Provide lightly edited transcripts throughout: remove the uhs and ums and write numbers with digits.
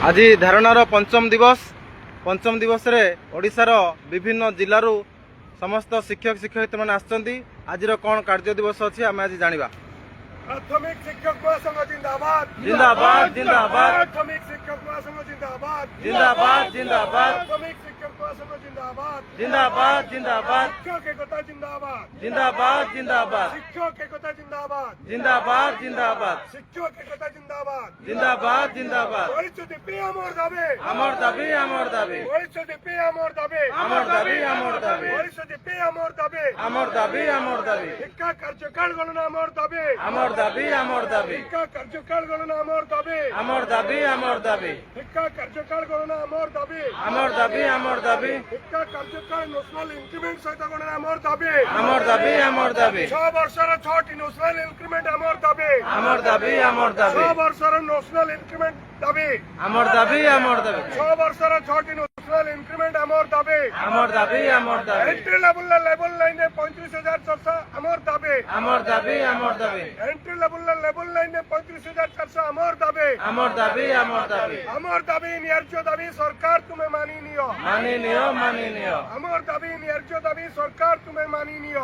आज धारणार पंचम दिवस रे ओडिशार विभिन्न जिल्लारू समस्त शिक्षक शिक्षयित्री मैंने आसछन्ती। आज कौन कार्य दिवस अच्छी आम आज जाना। प्राथमिक शिक्षक महासंघ जिंदाबाद जिंदाबाद जिंदाबाद प्राथमिक शिक्षक महासंघ जिंदाबाद जिंदाबाद जिंदाबाद प्राथमिक शिक्षक महासंघ जिंदाबाद जिंदाबाद जिंदाबाद शिक्षक एकता जिंदाबाद जिंदाबाद जिंदाबाद शिक्षक एकता जिंदाबाद जिंदाबाद जिंदाबाद शिक्षक एकता जिंदाबाद जिंदाबाद जिंदाबाद भविष्य दीपे अमर दाबे अमर दाबी अमर दाबी भविष्य दीपे अमर दाबे अमर दाबी अमर दाबी भविष्य दीपे अमर दाबे अमर दाबी अमर दाबी शिक्षा कार्यकाल गणना अमर दाबे अमर दाबी अमर दाबी शिक्षा कार्यकाल गणना अमर दाबे अमर दाबी अमर दाबी शिक्षा कार्यकाल गणना अमर दाबे अमर दाबी अमर दाबी शिक्षा कार्यकाल न्याशनल इंक्रीमेंट सहित गणना अमर दाबे अमर दाबी अमर दाबी 6 वर्षर 6टी न्याशनल इंक्रीमेंट अमर दाबे अमर दाबी अमर दाबी 6 वर्षर न्याशनल इंक्रीमेंट दाबे अमर दाबी अमर दाबी 6 वर्षर 6टी न्याशनल इंक्रीमेंट अमर दाबे अमर दाबी अमर दाबी एंट्री लेवल लाइन 35,400 अमर दाबे अमर दाबी अमर दाबी एंट्री लेवल लाइन 35,400 अमर दाबे अमर दाबी अमर दाबी अमर दाबी न्याय्य दाबी सरकार तुम्हें माननीय माननीय अमर दाबी न्याय्य दाबी सरकार तुम्हें माननीय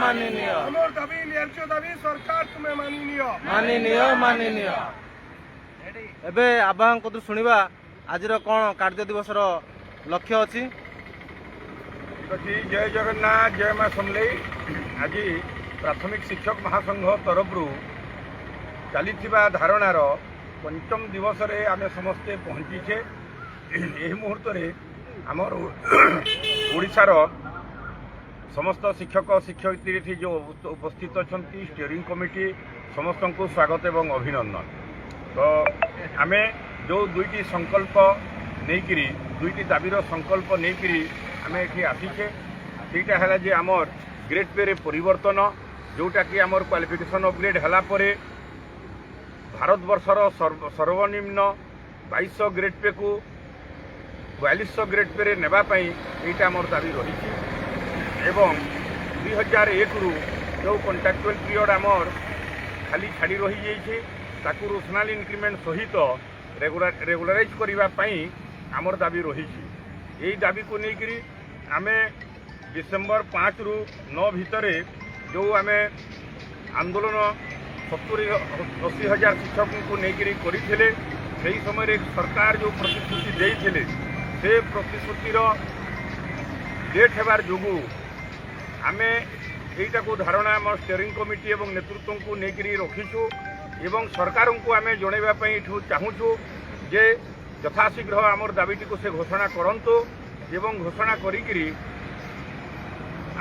माननीय अमर दाबी न्याय्य दाबी सरकार तुम्हें माननीय माननीय एबे आबाहन को शुणा आज कौन कार्य दिवस लक्ष्य अच्छी। जय जगन्नाथ जय माँ समलेई। आज प्राथमिक शिक्षक महासंघ तरफ चली धारणार पंचम दिवस रे आमे समस्ते पहुँचीचे। यही मुहूर्त आमर ओडिशार समस्त शिक्षक शिक्षयित्री जो उपस्थित अच्छा स्टीयरिंग कमिटी समस्त को स्वागत एवं अभिनंदन। तो आमे जो दुईटी संकल्प नहींकरी दुईटी दाबीर संकल्प नहींकरी आमे एठी आसीचे सेटा है जे आमर ग्रेड पे रे परिवर्तन जोटा कि आमर क्वालिफिकेशन अपग्रेड हला परे भारतवर्षर सर्वनिम्न 2200 ग्रेड पे को 4200 ग्रेड पे रे नेबा पई एटा आमर दाबी रही एवं 2001 रु जो कॉन्ट्रैक्चुअल पीरियड आमर खाली छाड़ी रही जाइए ताकू न्याशनल इंक्रीमेंट सहित रेगुलाराइज करने आमर दाबी रही। यही दाबी को लेकर आमे डिसेम्बर 5 रु 9 भितर जो आमे आंदोलन 70-80 हजार शिक्षकों को लेकर करते से समय सरकार जो प्रतिश्रुति देते से प्रतिश्रुतिर लेट होबार जोगु आमे यहीटा को धारणा आम स्टीयरिंग कमिटी एवं नेतृत्व को लेकर रखीचु एवं सरकार को आमे जनवाई चाहूँ जे यथाशीघ्र आमर दाबीटी को से घोषणा करंतु एवं घोषणा करिकरी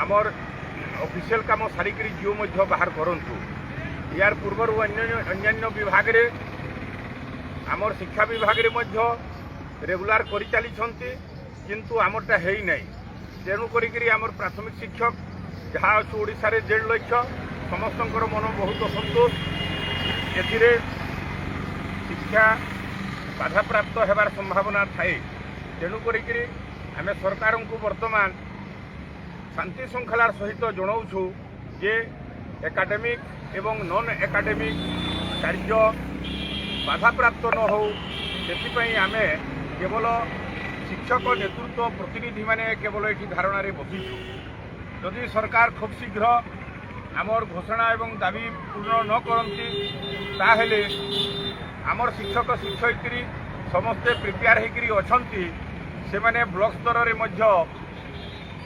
आमर ऑफिशियल काम सारिकरी जिओ मध्य बाहर करंतु। यार पूर्वर अन्यान्य विभाग रे आमर शिक्षा विभाग रे मध्य रेगुलार करि चली छंती किंतु आमरटा हेई नै। तेणु करिकरी आमर प्राथमिक शिक्षक जहाँ अच्छे ओडिशा रे 1.5 लाख समस्तंकर मन बहुत संतोष। एथिरे शिक्षा बाधा प्राप्त होबार संभावना थाए। तेणु करिकरी आमे सरकार को वर्तमान शांति श्रृंखलार सहित जनाऊँ जे एकाडेमिक एवं नॉन एकाडेमिक कार्य बाधा प्राप्त न हो से आमे केवल शिक्षक नेतृत्व प्रतिनिधि माने केवल ये धारणा बसीचु। जदि सरकार खूब शीघ्र आमर घोषणा एवं दाबी पूर्ण न करती ताहेले आमर शिक्षक शिक्षयित्री समस्ते प्रिपेयर होकरी अछंती से माने ब्लॉक स्तर रे मध्य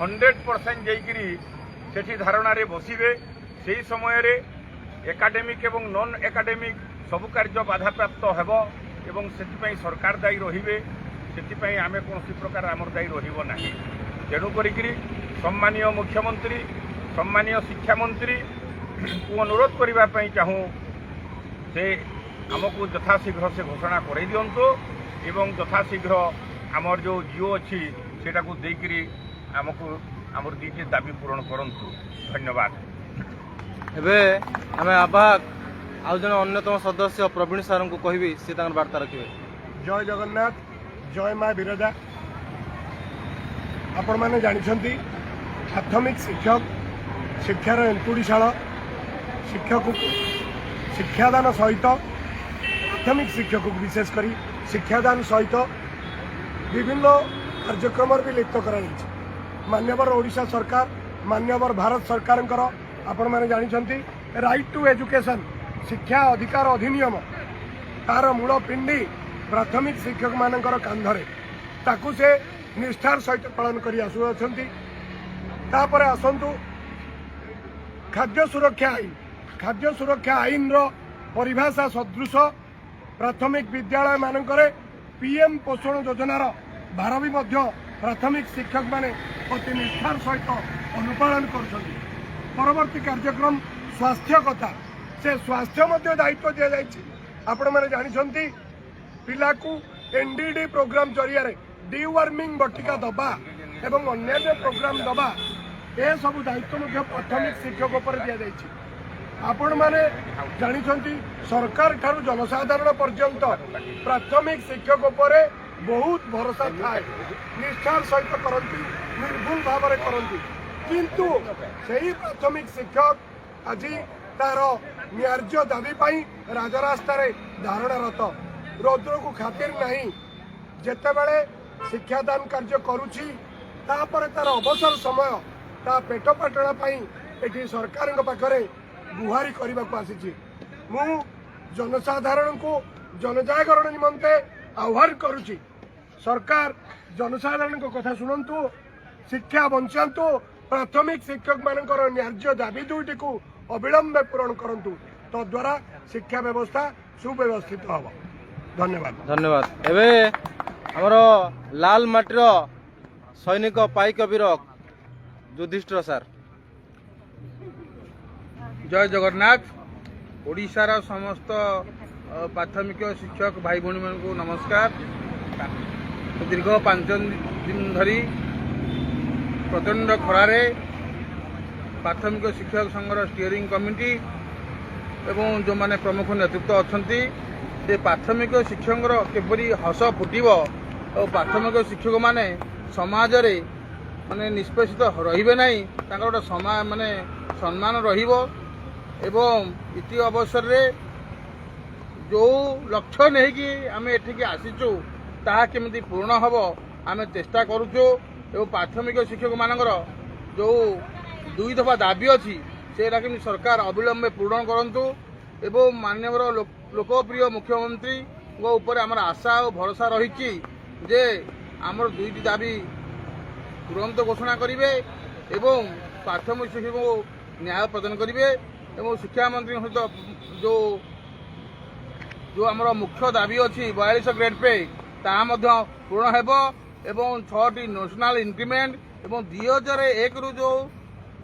100% जाइकरी सेठी धारणा रे बसिबे। सेही समय रे एकाडेमिक एवं नॉन एकाडेमिक सबु कार्य बाधा प्राप्त हेबो एवं सेति सरकार दायी रहिबे। सेति आमे कोनोसी प्रकार आमर दायी रहिबो नाही। तेणु करिकरी सम्मानीय मुख्यमंत्री सम्मानीय शिक्षा मंत्री को अनुरोध करने चाहूँ से आमको यथाशीघ्र से घोषणा कर दिंतु एवं यथाशीघ्र आमर जो जिओ अच्छी सेटा को देकरी आमको आमर दीटे दाबी पूरण करंतु। धन्यवाद। एबे आमे आबाहक आउ जन अन्यतम सदस्य प्रवीण सार को कहबी से तांकर वार्ता रखिबे। जय जगन्नाथ जय माँ विरजा। आपण माने जानिछंती प्राथमिक शिक्षक शिक्षार एंटुड़ीशाला शिक्षक शिक्षादान सहित प्राथमिक शिक्षक को विशेषकर शिक्षादान सहित विभिन्न कार्यक्रम भी लिप्त कर मान्यवर ओडिशा सरकार मान्यवर भारत सरकार आपण मैंने जानते राइट टू एजुकेशन शिक्षा अधिकार अधिनियम तार मूल पिंडी प्राथमिक शिक्षक मानकर कांधरे ताकू से निष्ठार सहित पालन कर आसतु खाद्य सुरक्षा आईन रो परिभाषा सदृश प्राथमिक विद्यालय मानकरे पीएम पोषण योजनार भार भी प्राथमिक शिक्षक माने अति निष्ठार सहित अनुपालन कर परवर्ती कार्यक्रम स्वास्थ्य कथा से स्वास्थ्य दायित्व दि जाए आपण मैंने जानते पिला को एनडीडी प्रोग्राम जरिया डिवर्मिंग बटिका दबा एवं अन्य प्रोग्राम दबा ए सब दायित्व प्राथमिक शिक्षक उपर दि जाए आपण मैंने जानते सरकार ठारू जनसाधारण पर्यंत प्राथमिक शिक्षक उपर बहुत भरोसा थाए निष्ठार सहित करती निर्भुल भाव करती किंतु सही प्राथमिक शिक्षक आज तार न्याय्य दाबी पाई राजरास्ता धारणारत रौद्र को खातिर नहीं जेते बेले शिक्षादान कार्य करुछि तापर तार अवसर समय ता पेट पाटणा पाई एठी सरकार पाखरे गुहारी करने को आसी मु जनसाधारण को जनजागरण निमंते आह्वान करुछि सरकार जनसाधारण को कथा शुणु शिक्षा बंचातु प्राथमिक शिक्षक मानकर न्याय्य दाबी दुईटी को अविलंबे पूरण करंतु तो द्वारा शिक्षा व्यवस्था सुव्यवस्थित हम धन्यवाद धन्यवाद एबे हमर लाल माटीर सैनिक पाइक वीर युधिष्ठिर सर जय जगन्नाथ ओडिशार समस्त प्राथमिक शिक्षक भाई भौणी को नमस्कार दीर्घ 5 दिन धरी प्रचंड खरारे प्राथमिक शिक्षक संघर स्टीयरिंग कमिटी एवं जो माने प्रमुख नेतृत्व अच्छा से प्राथमिक शिक्षक किपरि हस फुटब और प्राथमिक शिक्षक माने समाज रे माने निष्पेषित रहिबे नहीं तांकर गोटे माने सम्मान रहिबो एवं इति अवसर रे जो लक्ष्य नहीं कि आम एठिकी आसीचु ताहा केमिति पूर्ण हब आम चेष्टा करुचु एवं प्राथमिक शिक्षक मानकर जो 2 दफा दाबी अच्छी से सरकार अविलंबे पूर्ण करंतु एवं माननीय लोकप्रिय मुख्यमंत्री ऊपर आमर आशा और भरोसा रही जे आमर 2टी दाबी तुरंत घोषणा करेंगे एवं प्राथमिक शिक्षक को न्याय प्रदान करेंगे एवं शिक्षा मंत्री सहित जो जो आमर मुख्य दाबी अच्छी 42 ग्रेड पे ताहा पूर्ण हेब एवं 6टी नेशनल इंक्रीमेंट एवं 2001 रु जो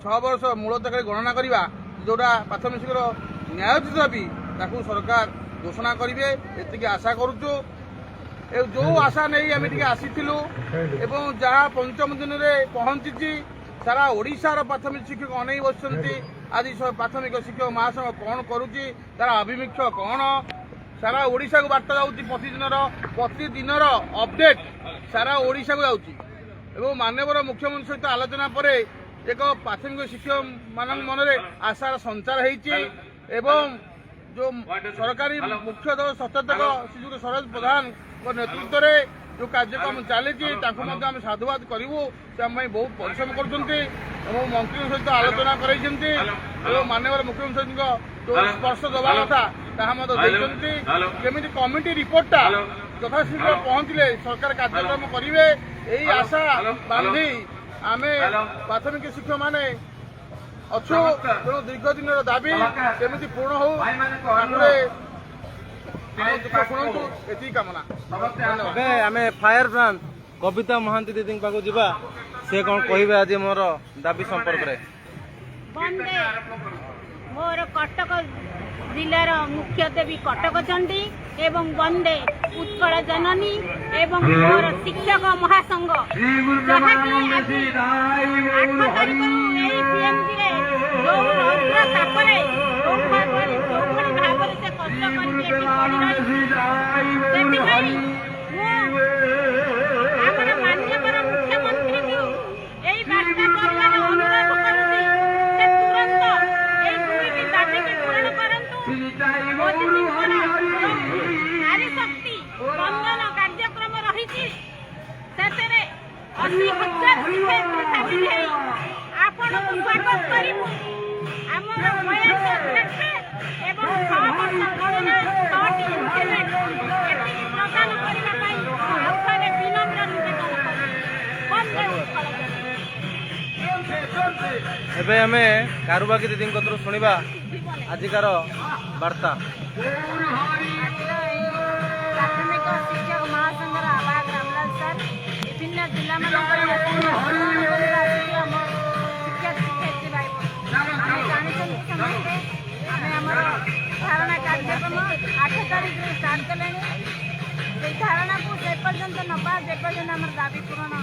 6 वर्ष मूल तक गणना करवा जोटा प्राथमिक शिक्षक न्यायोचित दाबी ताकू सरकार घोषणा करेंगे एति आशा करुचु जो आशा नहीं आम आसीलु एवं जहाँ 5म दिन में पहुंची सारा ओडिशार प्राथमिक शिक्षक अनै बसुँच आज प्राथमिक शिक्षक महासंघ कौन करुच्ची तार आभिमुख्य कौन सारा ओडिशा को बार्ता जाऊँगी प्रतिदिन अपडेट सारा ओडिशा को जाऊँगी एवं माननीय मुख्यमंत्री सहित आलोचना पर एक प्राथमिक शिक्षक मान मन में आशार संचार होती एवं जो सरकारी मुख्य सचेतक श्रीजुक्त सरोज प्रधान नेतृत्व में जो कार्यक्रम चली आम साधुवाद करूँ से आम बहुत परिश्रम कर मंत्री सहित आलोचना कर माननीय मुख्यमंत्री जो स्पर्श दवा कथा केमी कमिटी रिपोर्टा यथाशीघ्र पहुंचले सरकार कार्यक्रम करेंगे यही आशा बांधी आम प्राथमिक शिक्षक माने अच्छु तेणु दीर्घ दिन दाबी केमी पूर्ण हो शुणु ये कामना आम फायर ब्रांड कविता महांती दीदी पाक जा सी कौन कहे आज मोर दाबी संपर्क में बंदे मोर कटक जिलार मुख्य देवी कटक चंडी एवं बंदे उत्कल जननी एवं मोर शिक्षक महासंघ जहाँकि 8 तारिख पीएमजी भाव से कष्ट 80,000 ଶିକ୍ଷୟିତ୍ରୀ ସାମିଲ ହେଇ ଆପଣଙ୍କୁ ସ୍ୱାଗତ କରିବୁ। ଆମର 42 ଗ୍ରେଡ୍ ଏବଂ 6 ବର୍ଷ ଗଣନା 6ଟି ଇନକ୍ରିମେଣ୍ଟ ଏତିକି ପ୍ରଦାନ କରିବା ପାଇଁ ଆଉଥରେ ବିନମ୍ର ନିବେଦନ କରୁଛୁ। ବନ୍ଦେ ଉତ୍କଳ ଏବେ ଆମେ କାରୁବାକି ଦିଦିଙ୍କ କତରୁ ଶୁଣିବା ଆଜିକାର ବାର୍ତ୍ତା। ପ୍ରାଥମିକ ଶିକ୍ଷକ ମହାସଂଘର ଆବାହକ ରାମଲାଲ ସାର୍ ବିଭିନ୍ନ ଜିଲ୍ଲାମାନଙ୍କରେ ଆସିକି ଆମ ଶିକ୍ଷକ ଶିକ୍ଷୟିତ୍ରୀ ଭାଇ ଆମେ ଜାଣିଛନ୍ତି ସମସ୍ତେ ଆମେ ଆମର ଧାରଣା କାର୍ଯ୍ୟକ୍ରମ 8 ତାରିଖରେ ଷ୍ଟାର୍ଟ କଲେଣି। ସେଇ ଧାରଣାକୁ ଯେପର୍ଯ୍ୟନ୍ତ ନେବା ଯେପର୍ଯ୍ୟନ୍ତ ଆମର ଦାବି ପୂରଣ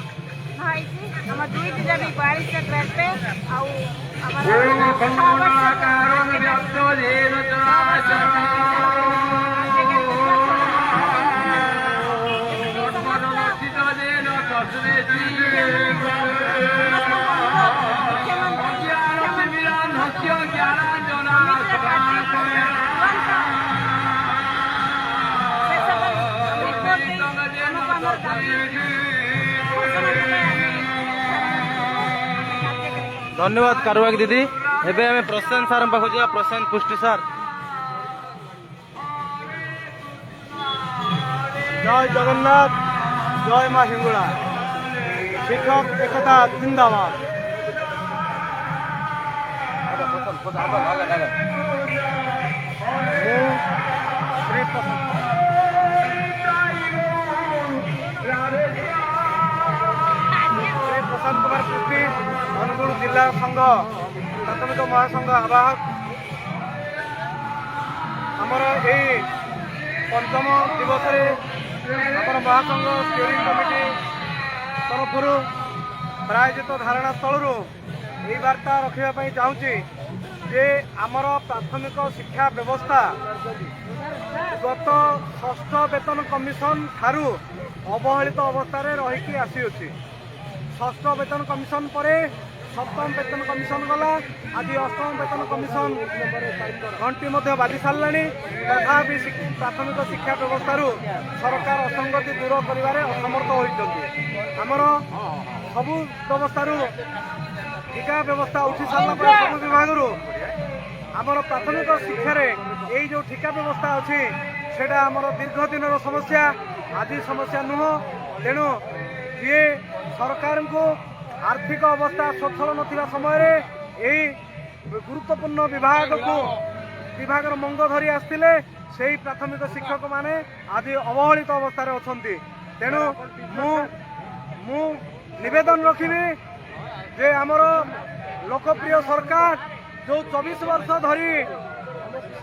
ନ ହେଇଛି ଆମ 2ଟି ଦାବି 42 ଗ୍ରେଡ୍ ପେ ଆଉ ଆମର 6 धन्यवाद कारुबाकी दीदी। एबे हमें प्रशांत सार पाखु जा। प्रशांत पुष्टि सार जय जगन्नाथ जय माँ हिंगुड़ा शिक्षक एकता जिंदाबाद। श्री प्रशांत कुमार पुष्टि अनुगुल जिला संघ प्राथमिक महासंघ आवाहक आमर यही पंचम दिवस आमर महासंघ स्टीयरिंग कमिटी तरफ प्रायोजित धारणा स्थल यही वार्ता रखापी चाहूँगी जे आमर प्राथमिक शिक्षा व्यवस्था गत 6ठ वेतन कमिशन ठारू अवहेलित अवस्था रहीकि आसीअछि। 6ठ वेतन कमिशन पर 7म वेतन कमिशन गला आज 8म वेतन कमिशन घंटी बाजी सारा तथापि प्राथमिक शिक्षा व्यवस्था सरकार असंगति दूर कर असमर्थ होती। आमर सबू व्यवस्था टीका व्यवस्था उठी सारा सब विभाग आमर प्राथमिक शिक्षार यही जो टीका व्यवस्था अच्छी सेटा आमर दीर्घ दिन समस्या आज समस्या नुह। तेणु जी सरकार को आर्थिक अवस्था स्वच्छल नथिबा समय यही गुरुत्वपूर्ण विभाग को विभाग मंग धरी आसते से प्राथमिक शिक्षक माने आज अवहेलित अवस्था अच्छा। तेणु मु निवेदन रखी जे आमर लोकप्रिय सरकार जो 24 वर्ष धरी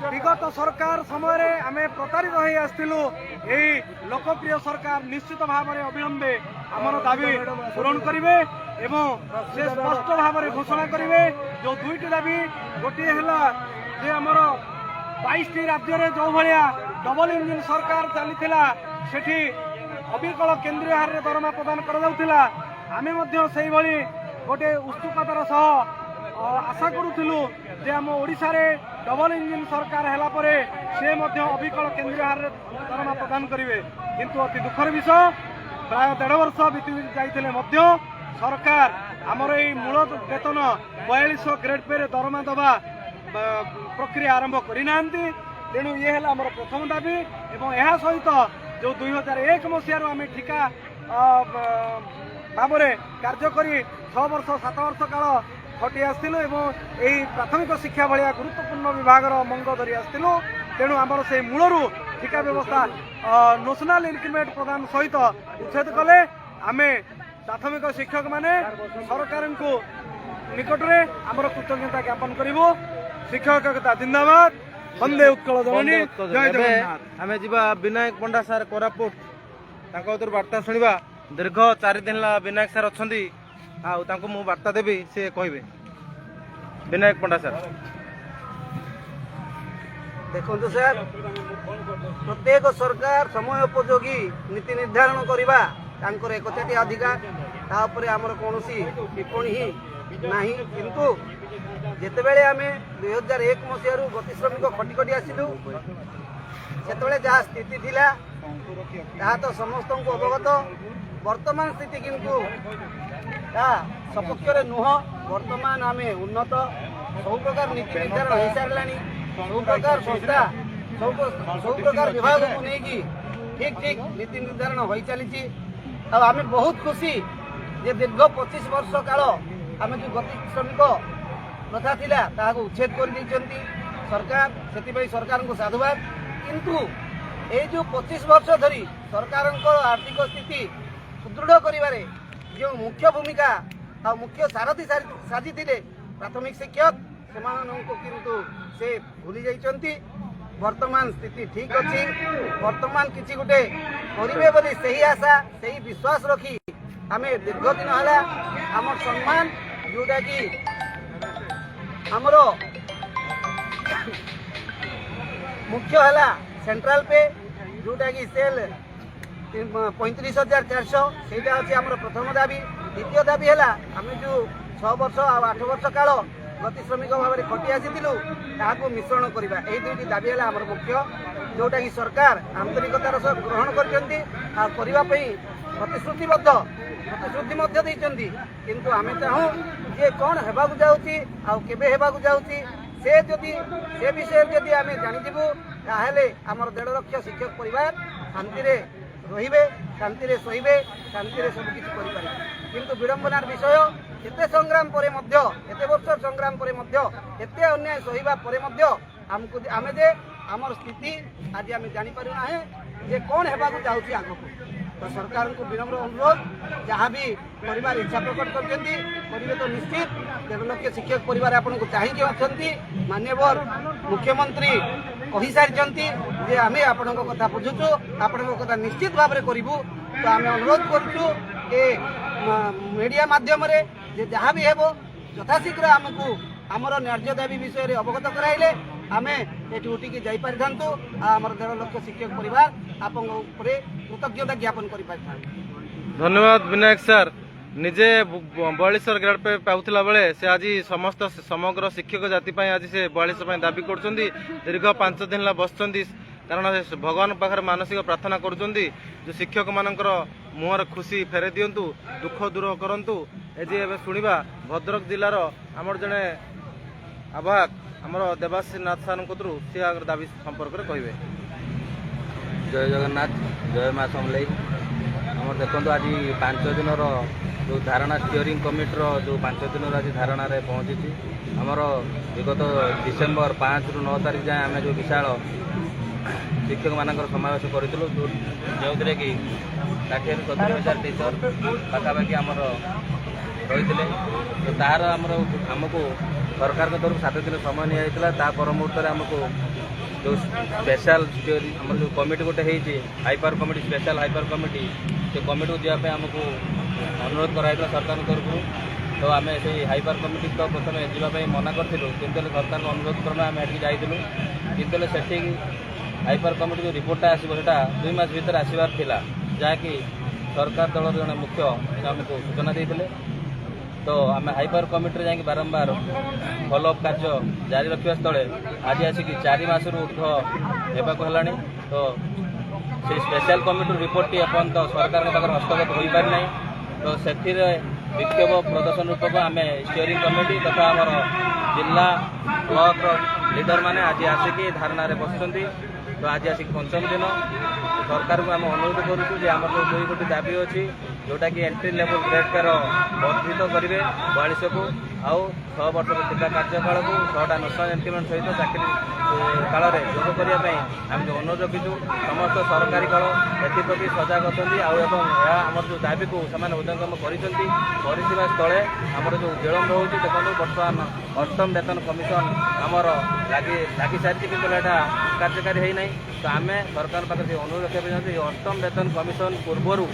विगत सरकार समय आम प्रतारित हो आसलु यही लोकप्रिय सरकार निश्चित भाव में अविलंबे आमर दाबी पूरण करेंगे एवं से स्पष्ट भाव में घोषणा करेंगे जो 2टी दाबी गोटे है जे आमर 22टी राज्य में जो भाया डबल इंजिन सरकार चली सेठी अविकल केंद्रीय हार में दरमा प्रदान करा आमे से गोटे उत्सुकतार सह आशा करूँ जे आम ओडिशा रे डबल इंजिन सरकार है से अविकल केंद्रीय हार में दरमा प्रदान करेंगे। किंतु अति दुखर विषय प्राय 1.5 वर्ष बीती जाते सरकार आमर यही मूल वेतन 42 ग्रेड पे दरमा दबा प्रक्रिया आरंभ करना। तेणु ये है आमर प्रथम दाबी एवं यह सहित जो 2001 मसीह आम ठिका भाव कार्य करी 6 वर्ष 7 वर्ष काल खटी आसलु एवं यही प्राथमिक शिक्षा भाया गुरुत्वपूर्ण विभाग मंग धरी आसलु। तेणु आमर से मूलरू ठिका व्यवस्था नेशनल इंक्रीमेंट प्रदान सहित उच्छेद कले आमे प्राथमिक शिक्षक माने सरकार को निकट में आमर कृतज्ञता ज्ञापन करूँ। शिक्षक एकता जिंदाबाद वंदे उत्कल जननी जय जगन्नाथ। आमे जिबा विनायक पंडा सार कोरापुट वार्ता शुणा। दीर्घ 4 दिन विनायक सार अच्छा मु वार्ता देवी से कहे। विनायक पंडा सार देखो सर प्रत्येक सरकार समय उपयोगी नीति निर्धारण करवा एकचाटी अधिकार तापर आमर कौन टिप्पणी ही नहीं। किंतु जितेबले आम 2001 मसीह गति श्रमिक खटी खटी आसलु से जहाँ स्थिति थिला तो समस्त को अवगत ବର୍ତ୍ତମାନ ସ୍ଥିତି କିନ୍ତୁ ତା ସପକ୍ଷରେ ନୁହଁ। ବର୍ତ୍ତମାନ ଆମେ ଉନ୍ନତ, ସବୁ ପ୍ରକାର ନୀତି ନିର୍ଦ୍ଧାରଣ ହେଇସାରିଲାଣି, ସବୁ ପ୍ରକାର ସଂସ୍ଥା, ସବୁ ପ୍ରକାର ବିଭାଗକୁ ନେଇକି ଠିକ୍ ନୀତି ନିର୍ଦ୍ଧାରଣ ହୋଇ ଚାଲିଛି। ଆଉ ଆମେ ବହୁତ ଖୁସି ଯେ ଦୀର୍ଘ 25 ବର୍ଷ କାଳ ଆମେ ଯେଉଁ ଗତି ଶ୍ରମିକ ପ୍ରଥା ଥିଲା ତାହାକୁ ଉଚ୍ଛେଦ କରିଦେଇଛନ୍ତି ସରକାର, ସେଥିପାଇଁ ସରକାରଙ୍କୁ ସାଧୁବାଦ। କିନ୍ତୁ ଏଇ ଯେଉଁ 25 ବର୍ଷ ଧରି ସରକାରଙ୍କ ଆର୍ଥିକ ସ୍ଥିତି ସୁଦୃଢ଼ କରିବାରେ ଯେଉଁ ମୁଖ୍ୟ ଭୂମିକା ଆଉ ମୁଖ୍ୟ ସାରଥୀ ସାଜିଥିଲେ ପ୍ରାଥମିକ ଶିକ୍ଷକ, ସେମାନଙ୍କୁ କିନ୍ତୁ ସେ ଭୁଲି ଯାଇଛନ୍ତି। ବର୍ତ୍ତମାନ ସ୍ଥିତି ଠିକ୍ ଅଛି, ବର୍ତ୍ତମାନ କିଛି ଗୋଟେ କରିବେ ବୋଲି ସେହି ଆଶା, ସେହି ବିଶ୍ୱାସ ରଖି ଆମେ ଦୀର୍ଘ ଦିନ ହେଲା ଆମର ସମ୍ମାନ ଯେଉଁଟାକି ଆମର ମୁଖ୍ୟ ହେଲା ସେଣ୍ଟ୍ରାଲ ପେ, ଯେଉଁଟାକି ସେଲ୍ 35,400, ସେଇଟା ଅଛି ଆମର ପ୍ରଥମ ଦାବି। ଦ୍ୱିତୀୟ ଦାବି ହେଲା ଆମେ ଯେଉଁ 6 ବର୍ଷ ଆଉ 8 ବର୍ଷ କାଳ ଗତି ଶ୍ରମିକ ଭାବରେ ଖଟି ଆସିଥିଲୁ ତାହାକୁ ମିଶ୍ରଣ କରିବା। ଏହି ଦୁଇଟି ଦାବି ହେଲା ଆମର ମୁଖ୍ୟ, ଯେଉଁଟାକି ସରକାର ଆନ୍ତରିକତାର ସହ ଗ୍ରହଣ କରିଛନ୍ତି ଆଉ କରିବା ପାଇଁ ପ୍ରତିଶ୍ରୁତି ମଧ୍ୟ ଦେଇଛନ୍ତି। କିନ୍ତୁ ଆମେ ଚାହୁଁ ଯେ କ'ଣ ହେବାକୁ ଯାଉଛି ଆଉ କେବେ ହେବାକୁ ଯାଉଛି ସେ ବିଷୟରେ ଯଦି ଆମେ ଜାଣିଯିବୁ ତାହେଲେ ଆମର 1.5 ଲକ୍ଷ ଶିକ୍ଷକ ପରିବାର ଶାନ୍ତିରେ ରହିବେ, ଶାନ୍ତିରେ ଶୋଇବେ, ଶାନ୍ତିରେ ସବୁକିଛି କରିପାରିବେ। କିନ୍ତୁ ବିଡ଼ମ୍ବନାର ବିଷୟ, ଏତେ ସଂଗ୍ରାମ ପରେ ମଧ୍ୟ, ଏତେ ବର୍ଷ ସଂଗ୍ରାମ ପରେ ମଧ୍ୟ, ଏତେ ଅନ୍ୟାୟ ସହିବା ପରେ ମଧ୍ୟ ଆମେ ଯେ ଆମର ସ୍ଥିତି ଆଜି ଆମେ ଜାଣିପାରୁନାହେଁ ଯେ କ'ଣ ହେବାକୁ ଯାଉଛି ଆଗକୁ। ତ ସରକାରଙ୍କୁ ବିନମ୍ର ଅନୁରୋଧ, ଯାହା ବି କରିବାର ଇଚ୍ଛା ପ୍ରକଟ କରିଛନ୍ତି କରିବେ ତ ନିଶ୍ଚିତ। 1.5 ଲକ୍ଷ ଶିକ୍ଷକ ପରିବାର ଆପଣଙ୍କୁ ଚାହିଁକି ଅଛନ୍ତି। ମାନ୍ୟବର ମୁଖ୍ୟମନ୍ତ୍ରୀ କହିସାରିଛନ୍ତି ଯେ ଆମେ ଆପଣଙ୍କ କଥା ବୁଝୁଛୁ, ଆପଣଙ୍କ କଥା ନିଶ୍ଚିତ ଭାବରେ କରିବୁ। ତ ଆମେ ଅନୁରୋଧ କରୁଛୁ ଏ ମିଡ଼ିଆ ମାଧ୍ୟମରେ ଯେ ଯାହା ବି ହେବ ଯଥାଶୀଘ୍ର ଆମକୁ ଆମର ନ୍ୟାର୍ଯ୍ୟ ଦାବି ବିଷୟରେ ଅବଗତ କରାଇଲେ ଆମେ ଏଠି ଉଠିକି ଯାଇପାରିଥାନ୍ତୁ ଆଉ ଆମର 1.5 ଲକ୍ଷ ଶିକ୍ଷକ ପରିବାର ଆପଣଙ୍କ ଉପରେ କୃତଜ୍ଞତା ଜ୍ଞାପନ କରିପାରିଥାନ୍ତୁ। ଧନ୍ୟବାଦ ବିନାୟକ ସାର୍। ନିଜେ 42 ଗ୍ରେଡ୍ ପେ ପାଉଥିଲା ବେଳେ ସେ ଆଜି ସମଗ୍ର ଶିକ୍ଷକ ଜାତି ପାଇଁ ଆଜି ସେ 42 ପାଇଁ ଦାବି କରୁଛନ୍ତି। ଦୀର୍ଘ 5 ଦିନ ହେଲା ବସିଛନ୍ତି, କାରଣ ସେ ଭଗବାନ ପାଖରେ ମାନସିକ ପ୍ରାର୍ଥନା କରୁଛନ୍ତି ଯେ ଶିକ୍ଷକମାନଙ୍କର ମୁହଁରେ ଖୁସି ଫେରାଇ ଦିଅନ୍ତୁ, ଦୁଃଖ ଦୂର କରନ୍ତୁ। ଏବେ ଶୁଣିବା ଭଦ୍ରକ ଜିଲ୍ଲାର ଆମର ଜଣେ ଆବାହକ ଆମର ଦେବାଶିଷ ନାଥ ସାର୍ଙ୍କ କତରୁ ସେ ଦାବି ସମ୍ପର୍କରେ କହିବେ। ଜୟ ଜଗନ୍ନାଥ, ଜୟ ମା ସମଲେଇ। ଆମର ଦେଖନ୍ତୁ ଆଜି 5 ଦିନର ଯେଉଁ ଧାରଣା ଷ୍ଟିଅରିଂ କମିଟିର ଯେଉଁ 5 ଦିନର ଆଜି ଧାରଣାରେ ପହଞ୍ଚିଛି। ଆମର ବିଗତ ଡିସେମ୍ବର 5ରୁ 9 ତାରିଖ ଯାଏଁ ଆମେ ଯେଉଁ ବିଶାଳ ଶିକ୍ଷକମାନଙ୍କର ସମାବେଶ କରିଥିଲୁ, ଯେଉଁଥିରେ କି 60ରୁ 70,000 ଟିଚର ପାଖାପାଖି ଆମର ରହିଥିଲେ। ତ ତାହାର ଆମକୁ ସରକାରଙ୍କ ତରଫରୁ 7 ଦିନ ସମୟ ନିଆଯାଇଥିଲା। ତା ପର ମୁହୂର୍ତ୍ତରେ ଆମକୁ ଯେଉଁ ସ୍ପେଶାଲ ଆମର ଯେଉଁ କମିଟି ଗୋଟେ ହେଇଛି, ହାଇପାର କମିଟି, ସ୍ପେଶାଲ ହାଇପାର କମିଟି, ସେ କମିଟିକୁ ଯିବା ପାଇଁ ଆମକୁ ଅନୁରୋଧ କରାଯାଇଥିଲା ସରକାରଙ୍କ ତରଫରୁ। ତ ଆମେ ସେଇ ହାଇପାର କମିଟି ତ ପ୍ରଥମେ ଯିବା ପାଇଁ ମନା କରିଥିଲୁ, କିନ୍ତୁ ହେଲେ ସରକାରଙ୍କ ଅନୁରୋଧ କ୍ରମେ ଆମେ ଏଠିକି ଯାଇଥିଲୁ। କିନ୍ତୁ ହେଲେ ସେଠିକି ହାଇପାର କମିଟି ଯେଉଁ ରିପୋର୍ଟଟା ଆସିବ ସେଟା 2 ମାସ ଭିତରେ ଆସିବାର ଥିଲା, ଯାହାକି ସରକାର ଦଳର ଜଣେ ମୁଖ୍ୟ ଆମକୁ ସୂଚନା ଦେଇଥିଲେ। ତ ଆମେ ହାଇପାର କମିଟିରେ ଯାଇକି ବାରମ୍ବାର ଫଲୋଅପ୍ କାର୍ଯ୍ୟ ଜାରି ରଖିବା ସ୍ଥଳେ ଆଜି ଆସିକି 4 ମାସରୁ ଉର୍ଦ୍ଧ୍ୱ ହେବାକୁ ହେଲାଣି। ତ ସେଇ ସ୍ପେଶାଲ କମିଟିର ରିପୋର୍ଟଟି ଏପର୍ଯ୍ୟନ୍ତ ସରକାରଙ୍କ ପାଖରେ ହସ୍ତଗତ ହୋଇପାରିନାହିଁ। ତ ସେଥିରେ ବିକ୍ଷୋଭ ପ୍ରଦର୍ଶନ ରୂପକ ଆମେ ଷ୍ଟିଅରିଂ କମିଟି ତଥା ଆମର ଜିଲ୍ଲା ବ୍ଲକର ଲିଡରମାନେ ଆଜି ଆସିକି ଧାରଣାରେ ବସିଛନ୍ତି। ତ ଆଜି ଆସିକି 5ମ ଦିନ। ସରକାରଙ୍କୁ ଆମେ ଅନୁରୋଧ କରୁଛୁ ଯେ ଆମର ଯେଉଁ 2 କୋଟି ଦାବି ଅଛି, ଯେଉଁଟାକି ଏଣ୍ଟ୍ରି ଲେଭେଲ୍ ଗ୍ରେଡ୍ ପେର ବର୍ଦ୍ଧିତ କରିବେ 42କୁ, ଆଉ 6 ବର୍ଷର ଥିବା କାର୍ଯ୍ୟକାଳକୁ 6ଟା ନ୍ୟାସନାଲ ଇନକ୍ରିମେଣ୍ଟ ସହିତ ଚାକିରି କାଳରେ ଯୋଗ କରିବା ପାଇଁ ଆମେ ଯେଉଁ ଅନୁରୋଧ ରଖିଛୁ। ସମସ୍ତ ସରକାରୀ କଳ ଏଥିପ୍ରତି ସଜାଗ ଅଛନ୍ତି ଆଉ ଏବଂ ଏହା ଆମର ଯେଉଁ ଦାବିକୁ ସେମାନେ ହୃଦୟଙ୍ଗମ କରିଛନ୍ତି। କରିଥିବା ସ୍ଥଳେ ଆମର ଯେଉଁ ବିଳମ୍ବ ହେଉଛି, ଦେଖନ୍ତୁ ବର୍ତ୍ତମାନ 8ମ ବେତନ କମିଶନ ଆମର ଲାଗି ସାରିଛି, କିନ୍ତୁ ଏଇଟା କାର୍ଯ୍ୟକାରୀ ହୋଇନାହିଁ। ତ ଆମେ ସରକାର ପାଖରେ ସେ ଅନୁରୋଧ ରଖିବା ପାଇଁ ଚାହୁଁଛୁ, 8ମ ବେତନ କମିଶନ ପୂର୍ବରୁ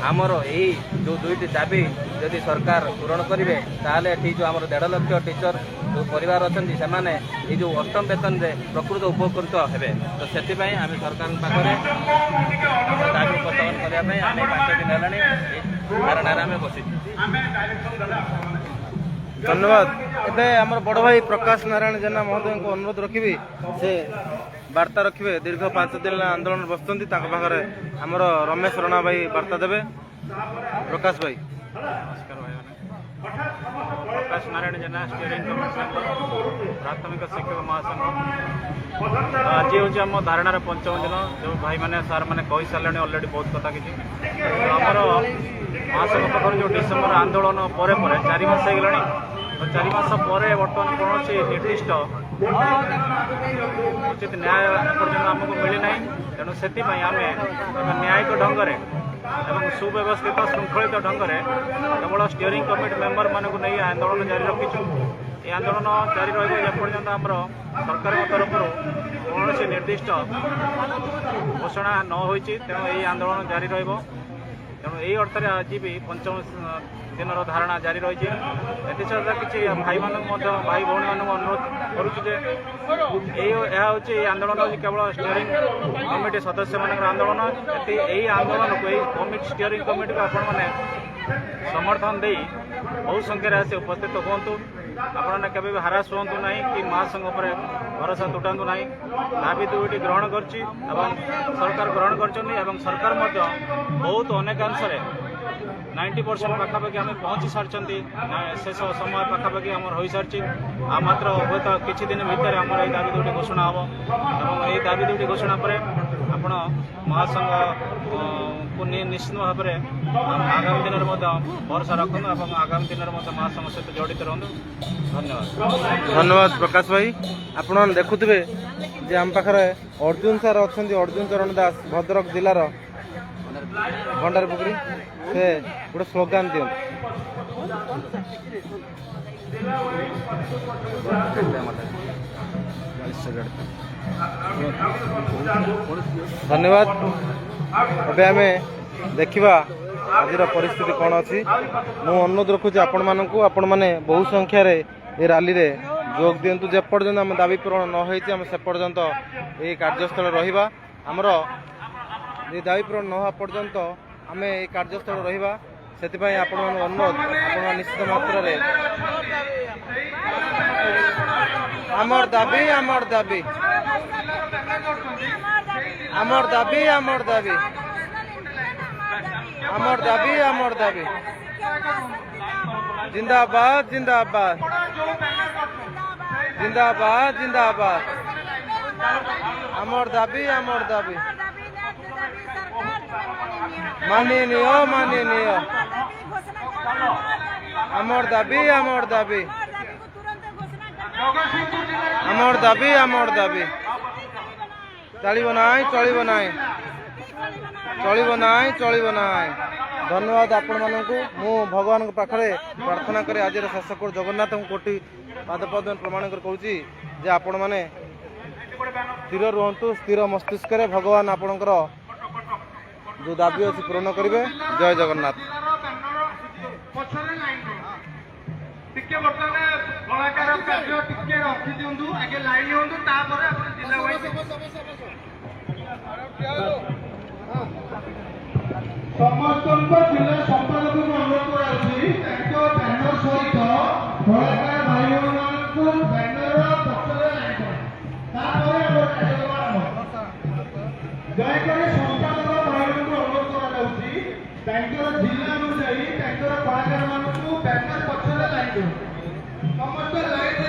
ଆମର ଏହି ଯେଉଁ 2ଟି ଦାବି ଯଦି ସରକାର ପୂରଣ କରିବେ, ତାହେଲେ ଏଠି ଯେଉଁ ଆମର 1.5 ଲକ୍ଷ ଟିଚର ଯେଉଁ ପରିବାର ଅଛନ୍ତି ସେମାନେ ଏଇ ଯେଉଁ 8ମ ବେତନରେ ପ୍ରକୃତ ଉପକୃତ ହେବେ। ତ ସେଥିପାଇଁ ଆମେ ସରକାରଙ୍କ ପାଖରେ ଦାବି ଉପସ୍ଥାପନ କରିବା ପାଇଁ ଆମେ 5 ଦିନ ହେଲାଣି ଏହି ଧାରଣାରେ ଆମେ ବସିଛୁ। ଧନ୍ୟବାଦ। ଏବେ ଆମର ବଡ଼ ଭାଇ ପ୍ରକାଶ ନାରାୟଣ ଜେନା ମହୋଦୟଙ୍କୁ ଅନୁରୋଧ ରଖିବି, ସେ ବାର୍ତ୍ତା ରଖିବେ। ଦୀର୍ଘ 5 ଦିନ ଆନ୍ଦୋଳନ ବସୁଛନ୍ତି, ତାଙ୍କ ପାଖରେ ଆମର ରମେଶ ରଣା ଭାଇ ବାର୍ତ୍ତା ଦେବେ। प्रकाश भाई नमस्कार भाई प्रकाश नारायण जेना स्टीयरिंग कमिटी प्राथमिक शिक्षक महासंघ आज हूँ आम धारणार पंचम दिन जो भाई मैंने सार मैंने कही सारे अलरेडी बहुत कथा कि आमर महासंघ पाखर जो डिसेम्बर आंदोलन पर 4 मास हो गला तो 4 मास पर बर्तमान कौन निर्दिष्ट उचित न्याय पर्यटन आमको मिलना तेणु से आम न्यायिक ढंग से एवं सुव्यवस्थित श्रृंखलित ढंग से केवल स्टीयरिंग कमिटी मेंबर मानक नहीं आंदोलन जारी रखीचु। ये आंदोलन जारी रपर्यंत आमर सरकार तरफ कौन से निर्दिष्ट घोषणा न हो तेणु ये आंदोलन जारी तेणु यही अर्थ में आज भी पंचम दिन धारणा जारी रही एसदा किसी भाई भाई भौणी मान अनुरोध करुचे आंदोलन केवल स्टीयरिंग कमिटी सदस्य मान आंदोलन यही आंदोलन को कमिटी स्टीयरिंग कमिटी को आपण मैंने समर्थन दे बहुत संख्यार आसी उपस्थित हूँ आपने केवे भी हरास हूँ ना कि महासंघ पर भरोसा तुटातु ना दाबी दुईटी ग्रहण कर सरकार ग्रहण कर सरकार बहुत अनेकांश 90% पाखापाखि आम पहुँची सारी शेष समय पाखापाखि आम हो सारी आ मात्र हे तो किसी दिन भितर आम ये दाबी दुईटी घोषणा हम और ये दाबी दुईटी घोषणा पर आपण महासंघ को निश्चित भाव में आगामी दिन में भरोसा रखु और आगामी दिन में महासंघ सहित जड़ित रहूँ। धन्यवाद धन्यवाद प्रकाश भाई। आपण देखुवे जे आम पाखे अर्जुन सार अच्छा अर्जुन चरण दास भद्रक जिलार भंडारपुखुरी से गोटे स्लोगान दिं धन्यवाद। एबे आमे देखिबा आज परिस्थिति कौन अच्छी मु अनुरोध रखुच्छी आपण मानकू आपण माने बहु संख्यार ये रैली रे जोग दिंतु जे पर्यंत आम दाबी पूरण न होई आम से पर्यंत ये कार्यस्थल रहिबा हमर ये दाबी पूरण न होवा पर्यंत आम ये कार्यस्थल रहिबा सेतिपई आपण मान अनुरोध आपण निश्चित मात्रा रे आमर दाबी आमर दाबी आमर दाबी आमर दाबी आमर दाबी आमर दाबी जिंदाबाद जिंदाबाद जिंदाबाद जिंदाबाद आमर दाबी माननीय माननीय आमर दाबी आमर दाबी आमर दाबी आमर दाबी चलिब नाई चलिब नाई चलिब नाई चलिब नाई। धन्यवाद आपण मानकू मु भगवान पाखरे प्रार्थना करे आज शासक जगन्नाथ कोटि पाद पद प्रमाण कर कहूँ जे आपण माने स्थिर रुहतु स्थिर मस्तिष्क रे भगवान आपणकर जो दाबी अच्छी पूर्ण करेंगे। जय जगन्नाथ। समस्त जिला संपादक को अनुरोध बैनर सहित कलाकार भाई भाई बैनर पक्षरे दयाकोरी संपादक भाई को अनुरोध कर जिला अनुसार कलाकार मानक बैनर पक्षरे लाइन समस्त लाइन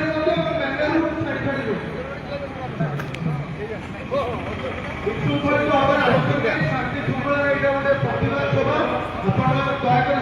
बैनर छाड़ी छाड़ी